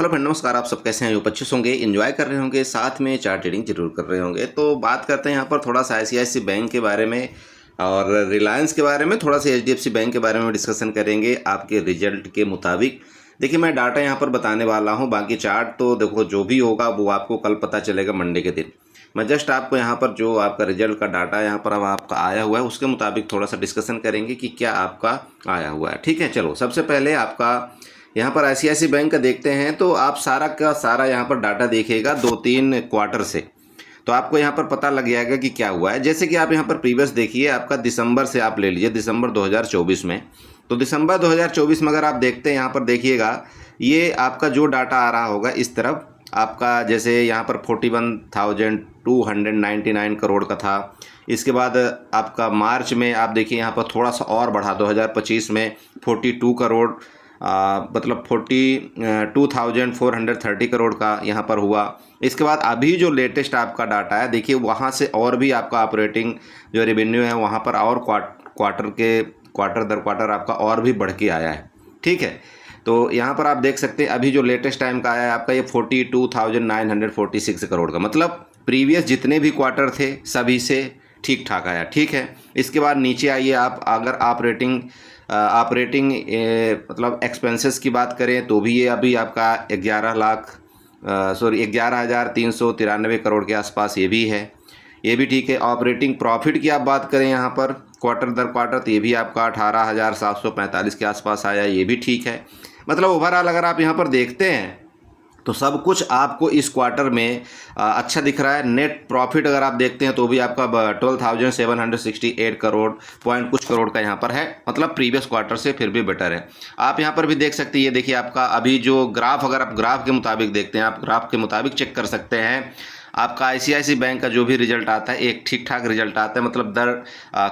Hello friend, नमस्कार। आप सब कैसे हैं? जो अच्छे होंगे, एंजॉय कर रहे होंगे, साथ में चार्ट ट्रेडिंग जरूर कर रहे होंगे। तो बात करते हैं यहाँ पर थोड़ा सा आईसीआईसी बैंक के बारे में और रिलायंस के बारे में, थोड़ा सा एचडीएफसी बैंक के बारे में डिस्कशन करेंगे आपके रिजल्ट के मुताबिक। देखिए, मैं डाटा यहाँ पर बताने वाला हूँ, बाकी चार्ट तो देखो जो भी होगा वो आपको कल पता चलेगा मंडे के दिन। मैं जस्ट आपको यहाँ पर जो आपका रिजल्ट का डाटा यहाँ पर अब आपका आया हुआ है उसके मुताबिक थोड़ा सा डिस्कशन करेंगे कि क्या आपका आया हुआ है। ठीक है, चलो सबसे पहले आपका यहाँ पर आईसीआईसी बैंक का देखते हैं। तो आप सारा का सारा यहाँ पर डाटा देखिएगा 2-3 क्वार्टर से, तो आपको यहाँ पर पता लग जाएगा कि क्या हुआ है। जैसे कि आप यहाँ पर प्रीवियस देखिए, आपका दिसंबर से आप ले लीजिए, दिसंबर 2024 में। तो दिसंबर 2024 में अगर आप देखते हैं यहाँ पर देखिएगा, ये आपका जो डाटा आ रहा होगा इस तरफ आपका, जैसे यहाँ पर 41,299 करोड़ का था। इसके बाद आपका मार्च में आप देखिए यहाँ पर थोड़ा सा और बढ़ा, 2025 में 42 करोड़ मतलब 42,430 करोड़ का यहाँ पर हुआ। इसके बाद अभी जो लेटेस्ट आपका डाटा है देखिए, वहाँ से और भी आपका ऑपरेटिंग जो रेवेन्यू है वहाँ पर और क्वार्टर दर क्वार्टर आपका और भी बढ़ के आया है। ठीक है, तो यहाँ पर आप देख सकते हैं अभी जो लेटेस्ट टाइम का आया है आपका ये 42,946 करोड़ का, मतलब प्रीवियस जितने भी क्वार्टर थे सभी से ठीक ठाक आया। ठीक है, इसके बाद नीचे आइए आप, अगर ऑपरेटिंग मतलब एक्सपेंसेस की बात करें तो भी ये अभी आपका 11,393 करोड़ के आसपास ये भी है, ये भी ठीक है। ऑपरेटिंग प्रॉफिट की आप बात करें यहाँ पर क्वार्टर दर क्वार्टर, तो ये भी आपका 18,745 के आसपास आया, ये भी ठीक है। मतलब ओवरऑल अगर आप यहाँ पर देखते हैं तो सब कुछ आपको इस क्वार्टर में अच्छा दिख रहा है। नेट प्रॉफिट अगर आप देखते हैं तो भी आपका 12,768 करोड़ पॉइंट कुछ करोड़ का यहाँ पर है, मतलब प्रीवियस क्वार्टर से फिर भी बेटर है। आप यहाँ पर भी देख सकते हैं, ये देखिए आपका अभी जो ग्राफ, अगर आप ग्राफ के मुताबिक देखते हैं, आप ग्राफ के मुताबिक चेक कर सकते हैं। आपका आईसीआईसी बैंक का जो भी रिजल्ट आता है एक ठीक ठाक रिजल्ट आता है, मतलब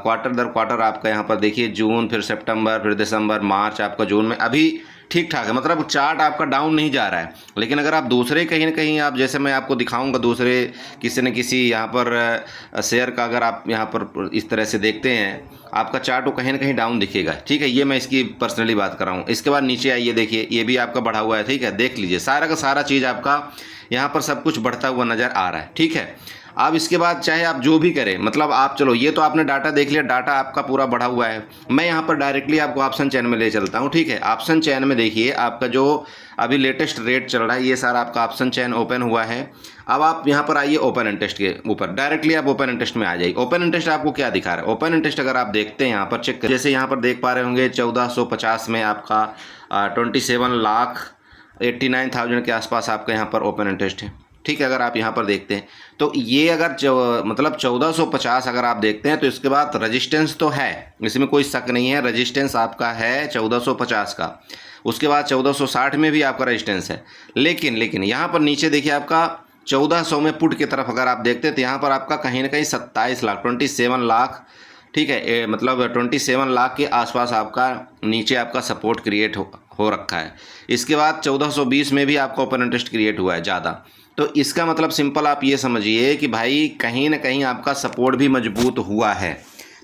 क्वार्टर दर क्वार्टर आपका यहाँ पर देखिए जून, फिर सितंबर, फिर दिसंबर, मार्च, आपका जून में अभी ठीक ठाक है, मतलब चार्ट आपका डाउन नहीं जा रहा है। लेकिन अगर आप दूसरे कहीं ना कहीं आप, जैसे मैं आपको दिखाऊंगा दूसरे किसी न किसी यहाँ पर शेयर का, अगर आप यहाँ पर इस तरह से देखते हैं आपका चार्ट वो कहीं ना कहीं डाउन दिखेगा। ठीक है, ये मैं इसकी पर्सनली बात कर रहा हूँ। इसके बाद नीचे आइए, देखिए ये भी आपका बढ़ा हुआ है। ठीक है, देख लीजिए सारा का सारा चीज़ आपका यहाँ पर सब कुछ बढ़ता हुआ नज़र आ रहा है। ठीक है, अब इसके बाद चाहे आप जो भी करें, मतलब आप चलो ये तो आपने डाटा देख लिया, डाटा आपका पूरा बढ़ा हुआ है। मैं यहाँ पर डायरेक्टली आपको ऑप्शन चेन में ले चलता हूँ। ठीक है, ऑप्शन चेन में देखिए आपका जो अभी लेटेस्ट रेट चल रहा है, ये सारा आपका ऑप्शन चेन ओपन हुआ है। अब आप यहाँ पर आइए ओपन इंटरेस्ट के ऊपर, डायरेक्टली आप ओपन इंटरेस्ट में आ जाइए। ओपन इंटरेस्ट आपको क्या दिखा रहा है? ओपन इंटरेस्ट अगर आप देखते हैं यहाँ पर चेक करें, जैसे यहाँ पर देख पा रहे होंगे 1450 में आपका 27,89,000 के आसपास आपका यहाँ पर ओपन इंटरेस्ट है। ठीक है, अगर आप यहाँ पर देखते हैं तो ये अगर मतलब 1450 अगर आप देखते हैं तो इसके बाद रजिस्टेंस तो है, इसमें कोई शक नहीं है, रजिस्टेंस आपका है 1450 का। उसके बाद 1460 में भी आपका रजिस्टेंस है। लेकिन यहाँ पर नीचे देखिए आपका 1400 में पुट की तरफ अगर आप देखते हैं तो यहाँ पर आपका कहीं ना कहीं 27 लाख, 27 लाख, ठीक है, मतलब 27 लाख के आसपास आपका नीचे आपका सपोर्ट क्रिएट हो रखा है। इसके बाद 1420 में भी आपका ओपन इंटरेस्ट क्रिएट हुआ है ज़्यादा। तो इसका मतलब सिंपल आप ये समझिए कि भाई कहीं ना कहीं आपका सपोर्ट भी मजबूत हुआ है।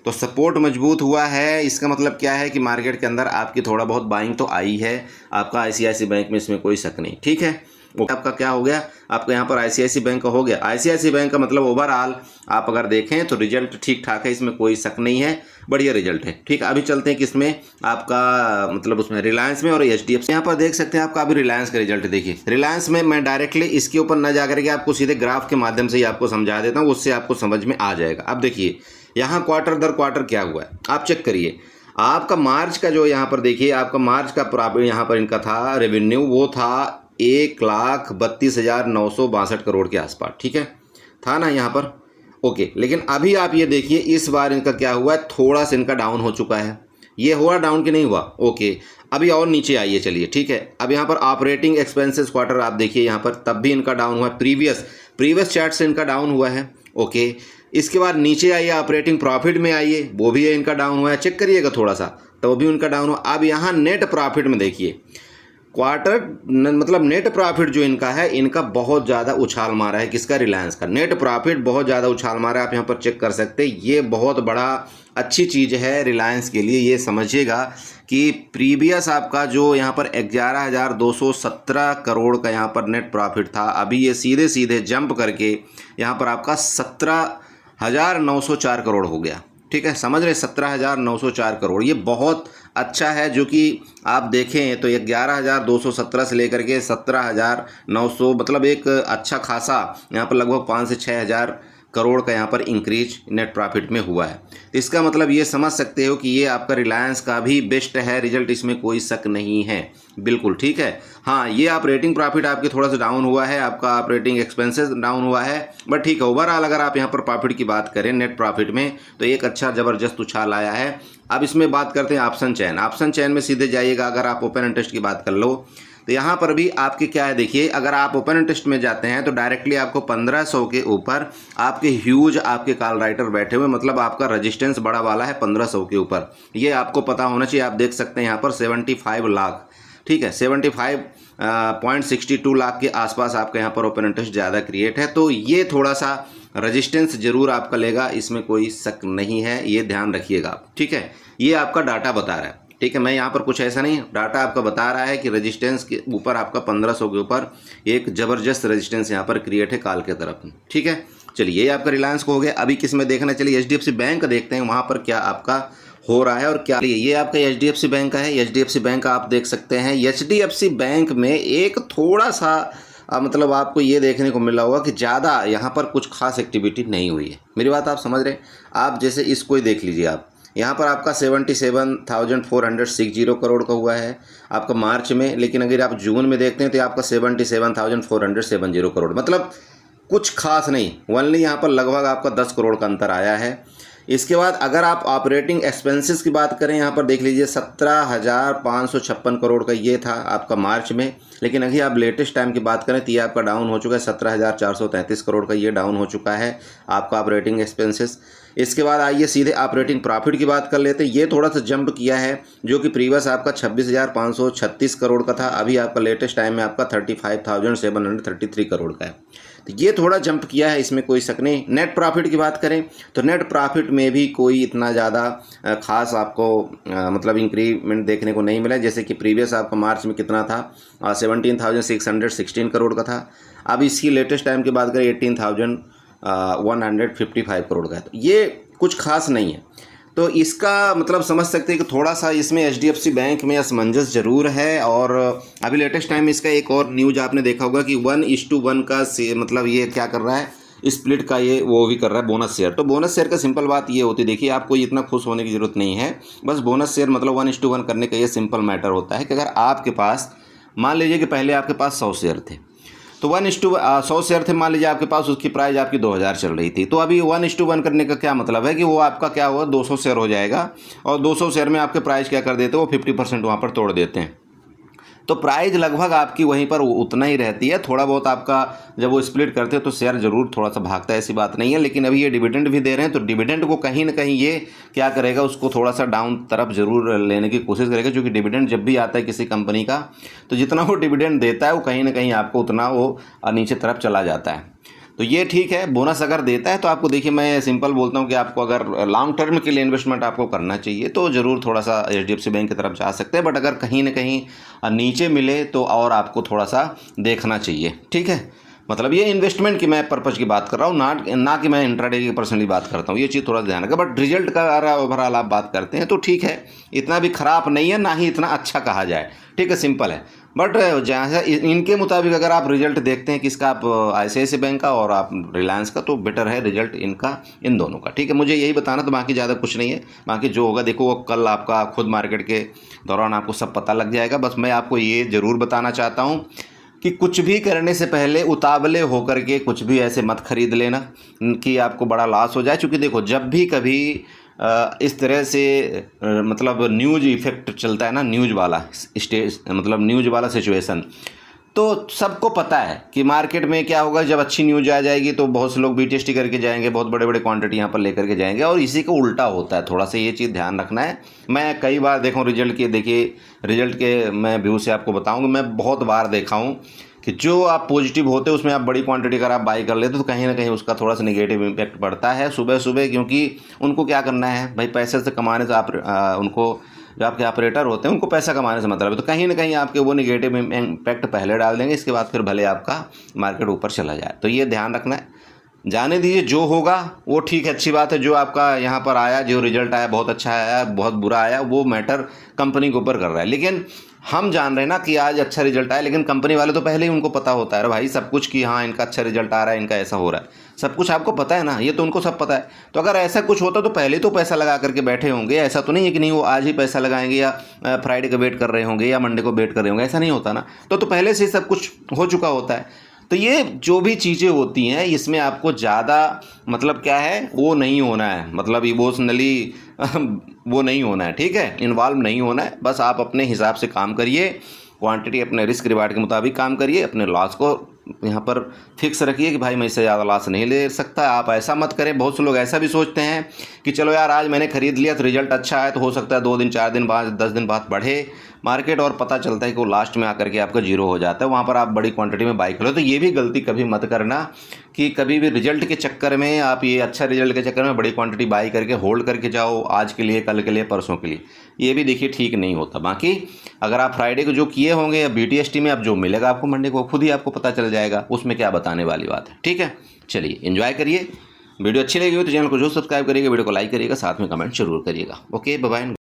तो सपोर्ट मजबूत हुआ है, इसका मतलब क्या है कि मार्केट के अंदर आपकी थोड़ा बहुत बाइंग तो आई है आपका आईसीआईसी बैंक में, इसमें कोई शक नहीं। ठीक है, आपका क्या हो गया, आपका यहाँ पर आईसीआईसी बैंक का हो गया। आईसीआईसी बैंक का मतलब ओवरऑल आप अगर देखें तो रिजल्ट ठीक ठाक है, इसमें कोई शक नहीं है, बढ़िया रिजल्ट है। ठीक है, अभी चलते हैं किसमें, आपका मतलब उसमें रिलायंस में और एचडीएफसी। यहाँ पर देख सकते हैं आपका अभी रिलायंस का रिजल्ट देखिए। रिलायंस में मैं डायरेक्टली इसके ऊपर न जाकर के आपको सीधे ग्राफ के माध्यम से ही आपको समझा देता हूँ, उससे आपको समझ में आ जाएगा। अब देखिए यहाँ क्वार्टर दर क्वार्टर क्या हुआ है आप चेक करिए। आपका मार्च का जो यहाँ पर देखिए, आपका मार्च का यहाँ पर इनका था रेवेन्यू, वो था 1,32,962 करोड़ के आसपास। ठीक है, था ना यहाँ पर, ओके। लेकिन अभी आप ये देखिए इस बार इनका क्या हुआ है, थोड़ा सा इनका डाउन हो चुका है। ये हुआ डाउन कि नहीं हुआ? ओके, अभी और नीचे आइए चलिए। ठीक है, अब यहाँ पर ऑपरेटिंग एक्सपेंसेस क्वार्टर आप देखिए, यहाँ पर तब भी इनका डाउन हुआ है, प्रीवियस चार्ट से इनका डाउन हुआ है। ओके, इसके बाद नीचे आइए ऑपरेटिंग प्रॉफिट में आइए, वो भी इनका डाउन हुआ है, चेक करिएगा थोड़ा सा, तो वो भी उनका डाउन हुआ। अब यहाँ नेट प्रॉफिट में देखिए, मतलब नेट प्रॉफिट जो इनका है, इनका बहुत ज़्यादा उछाल मारा है। किसका? रिलायंस का नेट प्रॉफिट बहुत ज़्यादा उछाल मारा है। आप यहाँ पर चेक कर सकते हैं। ये बहुत बड़ा अच्छी चीज़ है रिलायंस के लिए। ये समझिएगा कि प्रीवियस आपका जो यहाँ पर 11,217 करोड़ का यहाँ पर नेट प्रॉफिट था, अभी ये सीधे सीधे जंप करके यहाँ पर आपका 17,904 करोड़ हो गया। ठीक है, समझ रहे? 17,904 करोड़, ये बहुत अच्छा है। जो कि आप देखें तो 11,217 से लेकर के 17,900, मतलब एक अच्छा खासा यहाँ पर लगभग 5 से 6,000 करोड़ का यहाँ पर इंक्रीज नेट प्रॉफिट में हुआ है। तो इसका मतलब ये समझ सकते हो कि ये आपका रिलायंस का भी बेस्ट है रिजल्ट, इसमें कोई शक नहीं है। बिल्कुल ठीक है। हाँ, ये ऑपरेटिंग प्रॉफिट आपके थोड़ा सा डाउन हुआ है, आपका ऑपरेटिंग एक्सपेंसेस डाउन हुआ है, बट ठीक है। ओवरऑल अगर आप यहाँ पर प्रॉफिट की बात करें नेट प्रॉफिट में, तो एक अच्छा ज़बरदस्त उछाल आया है। अब इसमें बात करते हैं ऑप्शन चैन। ऑप्शन चैन में सीधे जाइएगा। अगर आप ओपन इंटरेस्ट की बात कर लो तो यहाँ पर भी आपके क्या है, देखिए, अगर आप ओपन इंटरेस्ट में जाते हैं तो डायरेक्टली आपको 1500 के ऊपर आपके ह्यूज आपके कॉल राइटर बैठे हुए, मतलब आपका रजिस्टेंस बड़ा वाला है 1500 के ऊपर। ये आपको पता होना चाहिए। आप देख सकते हैं यहाँ पर 75 लाख, ठीक है, 75.62 लाख के आसपास आपका यहाँ पर ओपन इंटरेस्ट ज़्यादा क्रिएट है। तो ये थोड़ा सा रजिस्टेंस जरूर आपका लेगा, इसमें कोई शक नहीं है, ये ध्यान रखिएगा आप। ठीक है, ये आपका डाटा बता रहा है। ठीक है, मैं यहाँ पर कुछ ऐसा नहीं, डाटा आपका बता रहा है कि रेजिस्टेंस के ऊपर आपका 1500 के ऊपर एक ज़बरदस्त रेजिस्टेंस यहाँ पर क्रिएट है कॉल के तरफ। ठीक है, चलिए, ये आपका रिलायंस को हो गया। अभी किस में देखना, चलिए HDFC बैंक देखते हैं वहाँ पर क्या आपका हो रहा है और क्या। ये आपका HDFC बैंक का है। HDFC बैंक आप देख सकते हैं। HDFC बैंक में एक थोड़ा सा मतलब आपको ये देखने को मिला होगा कि ज़्यादा यहाँ पर कुछ खास एक्टिविटी नहीं हुई है। मेरी बात आप समझ रहे हैं? आप जैसे इसको ही देख लीजिए। आप यहाँ पर आपका 77,460 करोड़ का हुआ है आपका मार्च में, लेकिन अगर आप जून में देखते हैं तो आपका 77,470 करोड़, मतलब कुछ खास नहीं। ओनली यहाँ पर लगभग आपका 10 करोड़ का अंतर आया है। इसके बाद अगर आप ऑपरेटिंग एक्सपेंसेस की बात करें, यहाँ पर देख लीजिए 17,556 करोड़ का ये था आपका मार्च में, लेकिन अभी आप लेटेस्ट टाइम की बात करें तो ये आपका डाउन हो चुका है। 17,433 करोड़ का ये डाउन हो चुका है आपका ऑपरेटिंग एक्सपेंसेस। इसके बाद आइए सीधे ऑपरेटिंग प्रॉफिट की बात कर लेते हैं। ये थोड़ा सा जंप किया है, जो कि प्रीवियस आपका 26,536 करोड़ का था, अभी आपका लेटेस्ट टाइम में आपका 35,733 करोड़ का है। तो ये थोड़ा जंप किया है, इसमें कोई शक नहीं। नेट प्रॉफिट की बात करें तो नेट प्रॉफिट में भी कोई इतना ज़्यादा खास आपको मतलब इंक्रीमेंट देखने को नहीं मिला। जैसे कि प्रीवियस आपका मार्च में कितना था, 17,616 करोड़ का था, अब इसकी लेटेस्ट टाइम की बात करें 18,155 करोड़ का है। तो ये कुछ खास नहीं है। तो इसका मतलब समझ सकते हैं कि थोड़ा सा इसमें HDFC बैंक में असमंजस जरूर है। और अभी लेटेस्ट टाइम इसका एक और न्यूज आपने देखा होगा कि 1:1 का मतलब ये क्या कर रहा है, स्प्लिट का ये वो भी कर रहा है बोनस शेयर। तो बोनस शेयर का सिंपल बात ये होती है, देखिए, आपको इतना खुश होने की ज़रूरत नहीं है। बस बोनस शेयर मतलब 1:1 करने का ये सिंपल मैटर होता है कि अगर आपके पास, मान लीजिए कि पहले आपके पास 100 शेयर थे, तो 1:100 शेयर थे, मान लीजिए आपके पास, उसकी प्राइस आपकी 2,000 चल रही थी। तो अभी 1:1 करने का क्या मतलब है कि वो आपका क्या हुआ, 200 शेयर हो जाएगा। और 200 शेयर में आपके प्राइस क्या कर देते हैं, वो 50% वहाँ पर तोड़ देते हैं। तो प्राइस लगभग आपकी वहीं पर उतना ही रहती है। थोड़ा बहुत आपका जब वो स्प्लिट करते हैं तो शेयर जरूर थोड़ा सा भागता है, ऐसी बात नहीं है। लेकिन अभी ये डिविडेंड भी दे रहे हैं, तो डिविडेंड को कहीं ना कहीं ये क्या करेगा, उसको थोड़ा सा डाउन तरफ जरूर लेने की कोशिश करेगा। क्योंकि डिविडेंड जब भी आता है किसी कंपनी का, तो जितना वो डिविडेंड देता है वो कहीं ना कहीं आपको उतना वो नीचे तरफ चला जाता है। तो ये ठीक है। बोनस अगर देता है तो आपको, देखिए, मैं सिंपल बोलता हूँ कि आपको अगर लॉन्ग टर्म के लिए इन्वेस्टमेंट आपको करना चाहिए तो ज़रूर थोड़ा सा HDFC बैंक की तरफ जा सकते हैं। बट अगर कहीं ना कहीं नीचे मिले तो और आपको थोड़ा सा देखना चाहिए। ठीक है, मतलब ये इन्वेस्टमेंट की मैं पर्पज़ की बात कर रहा हूँ, ना कि मैं इंट्राडे की पर्सनली बात करता हूँ। ये चीज़ थोड़ा ध्यान रखा। बट रिजल्ट का अगर ओवरऑल आप बात करते हैं तो ठीक है, इतना भी ख़राब नहीं है, ना ही इतना अच्छा कहा जाए। ठीक है, सिंपल है। बट जहाँ इनके मुताबिक अगर आप रिजल्ट देखते हैं किसका, आप ICICI बैंक का और आप रिलायंस का, तो बेटर है रिजल्ट इनका, इन दोनों का। ठीक है, मुझे यही बताना, तो बाकी ज़्यादा कुछ नहीं है। बाकी जो होगा देखो, वो कल आपका खुद मार्केट के दौरान आपको सब पता लग जाएगा। बस मैं आपको ये ज़रूर बताना चाहता हूँ कि कुछ भी करने से पहले उतावले होकर के कुछ भी ऐसे मत खरीद लेना कि आपको बड़ा लॉस हो जाए। क्योंकि देखो, जब भी कभी इस तरह से मतलब न्यूज इफेक्ट चलता है ना, न्यूज वाला स्टेज, मतलब न्यूज वाला सिचुएशन, तो सबको पता है कि मार्केट में क्या होगा, जब अच्छी न्यूज़ आ जाएगी तो बहुत से लोग BTST करके जाएंगे, बहुत बड़े बड़े क्वांटिटी यहाँ पर लेकर के जाएंगे, और इसी को उल्टा होता है। थोड़ा सा ये चीज़ ध्यान रखना है। मैं कई बार देखा हूँ रिजल्ट के, देखिए रिजल्ट के मैं व्यू से आपको बताऊँगा, मैं बहुत बार देखा हूँ कि जो आप पॉजिटिव होते हैं उसमें आप बड़ी क्वांटिटी अगर आप बाई कर लेते तो कहीं ना कहीं उसका थोड़ा सा नेगेटिव इम्पैक्ट पड़ता है सुबह सुबह, क्योंकि उनको क्या करना है भाई, पैसे से कमाने से आप उनको, जो आपके ऑपरेटर होते हैं उनको पैसा कमाने से मतलब है, तो कहीं ना कहीं आपके वो नेगेटिव इम्पैक्ट पहले डाल देंगे, इसके बाद फिर भले आपका मार्केट ऊपर चला जाए। तो ये ध्यान रखना है, जाने दीजिए, जो होगा वो ठीक है, अच्छी बात है। जो आपका यहाँ पर आया, जो रिजल्ट आया बहुत अच्छा आया, बहुत बुरा आया, वो मैटर कंपनी के ऊपर कर रहा है। लेकिन हम जान रहे हैं ना कि आज अच्छा रिजल्ट आया, लेकिन कंपनी वाले तो पहले ही उनको पता होता है भाई सब कुछ, कि हाँ इनका अच्छा रिजल्ट आ रहा है, इनका ऐसा हो रहा है, सब कुछ आपको पता है ना, ये तो उनको सब पता है। तो अगर ऐसा कुछ होता तो पहले तो पैसा लगा करके बैठे होंगे, ऐसा तो नहीं है कि नहीं वो आज ही पैसा लगाएंगे या फ्राइडे का वेट कर रहे होंगे या मंडे को वेट कर रहे होंगे, ऐसा नहीं होता ना। तो पहले से सब कुछ हो चुका होता है। तो ये जो भी चीज़ें होती हैं इसमें आपको ज़्यादा मतलब क्या है, वो नहीं होना है, मतलब इमोशनली वो नहीं होना है, ठीक है, इन्वॉल्व नहीं होना है। बस आप अपने हिसाब से काम करिए, क्वांटिटी अपने रिस्क रिवार्ड के मुताबिक काम करिए, अपने लॉस को यहाँ पर फिक्स रखिए कि भाई मैं इससे ज़्यादा लॉस नहीं ले सकता। आप ऐसा मत करें, बहुत से लोग ऐसा भी सोचते हैं कि चलो यार आज मैंने ख़रीद लिया तो रिजल्ट अच्छा है तो हो सकता है 2 दिन 4 दिन बाद 10 दिन बाद बढ़े मार्केट, और पता चलता है कि वो लास्ट में आकर के आपका जीरो हो जाता है, वहाँ पर आप बड़ी क्वांटिटी में बाई करो। तो ये भी गलती कभी मत करना कि कभी भी रिजल्ट के चक्कर में आप, ये अच्छा रिजल्ट के चक्कर में बड़ी क्वांटिटी बाई करके होल्ड करके जाओ आज के लिए, कल के लिए, परसों के लिए, ये भी देखिए ठीक नहीं होता। बाकी अगर आप फ्राइडे को जो किए होंगे या BTST में अब जो मिलेगा आपको मंडे को खुद ही आपको पता चल जाएगा, उसमें क्या बताने वाली बात है, ठीक है। चलिए एंजॉय करिए, वीडियो अच्छी लगी हो तो चैनल को जो सब्सक्राइब करिएगा, वीडियो को लाइक करिएगा, साथ में कमेंट जरूर करिएगा। Okay, bye bye.